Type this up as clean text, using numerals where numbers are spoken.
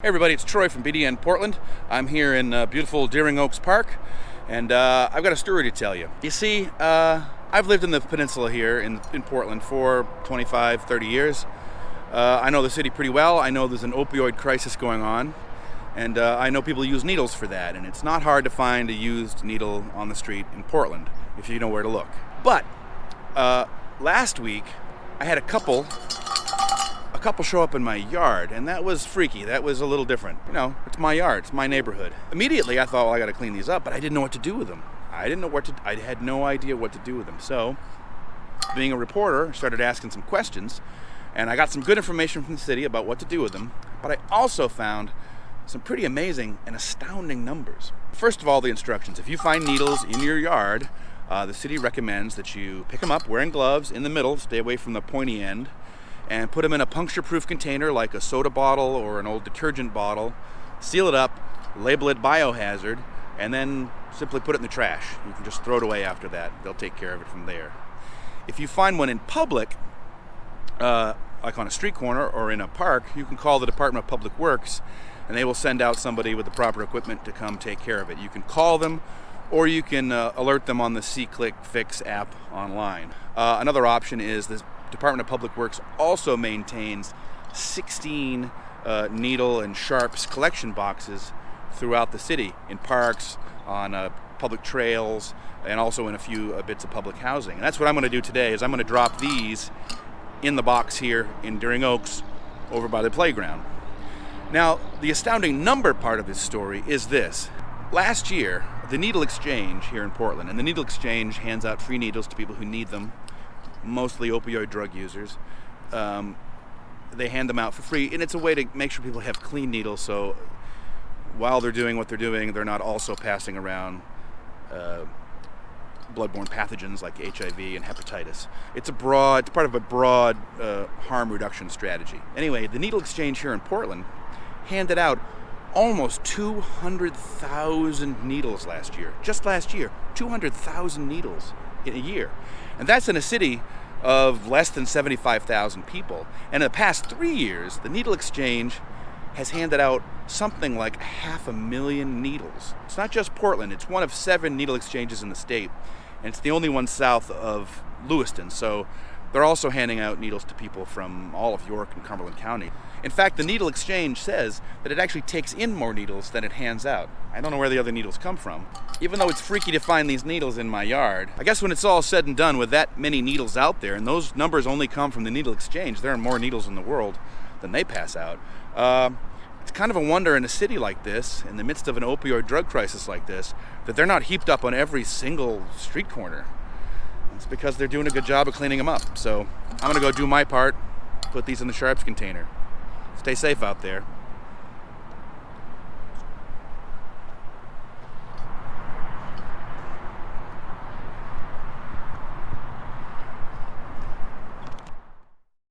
Hey everybody, it's Troy from BDN Portland. I'm here in beautiful Deering Oaks Park, and I've got a story to tell you. You see, I've lived in the peninsula here in Portland for 25, 30 years. I know the city pretty well. I know there's an opioid crisis going on, and I know people use needles for that, and it's not hard to find a used needle on the street in Portland if you know where to look. But last week, I had a couple show up in my yard, and that was freaky. That was a little different. You know, it's my yard, it's my neighborhood. Immediately I thought, well, I gotta clean these up, but I didn't know what to do with them. I had no idea what to do with them. So, being a reporter, I started asking some questions, and I got some good information from the city about what to do with them, but I also found some pretty amazing and astounding numbers. First of all, the instructions. If you find needles in your yard, the city recommends that you pick them up wearing gloves in the middle, stay away from the pointy end, and put them in a puncture-proof container like a soda bottle or an old detergent bottle, seal it up, label it biohazard, and then simply put it in the trash. You can just throw it away after that. They'll take care of it from there. If you find one in public, like on a street corner or in a park, you can call the Department of Public Works, and they will send out somebody with the proper equipment to come take care of it. You can call them, or you can alert them on the C-Click Fix app online. Another option is this Department of Public Works also maintains 16 needle and sharps collection boxes throughout the city, in parks, on public trails, and also in a few bits of public housing. And that's what I'm going to do today, is I'm going to drop these in the box here in Deering Oaks over by the playground. Now, the astounding number part of this story is this. Last year, the Needle Exchange here in Portland, and the Needle Exchange hands out free needles to people who need them, mostly opioid drug users. They hand them out for free, and it's a way to make sure people have clean needles, so while they're doing what they're doing, they're not also passing around bloodborne pathogens like HIV and hepatitis. It's part of a broad harm reduction strategy. Anyway, the Needle Exchange here in Portland handed out almost 200,000 needles last year. Just last year, 200,000 needles in a year. And that's in a city of less than 75,000 people. And in the past 3 years, the Needle Exchange has handed out something like 500,000 needles. It's not just Portland, it's one of 7 needle exchanges in the state, and it's the only one south of Lewiston. So they're also handing out needles to people from all of York and Cumberland County. In fact, the Needle Exchange says that it actually takes in more needles than it hands out. I don't know where the other needles come from. Even though it's freaky to find these needles in my yard, I guess when it's all said and done with that many needles out there, and those numbers only come from the Needle Exchange, there are more needles in the world than they pass out. It's kind of a wonder in a city like this, in the midst of an opioid drug crisis like this, that they're not heaped up on every single street corner. It's because they're doing a good job of cleaning them up. So I'm gonna go do my part, put these in the sharps container. Stay safe out there.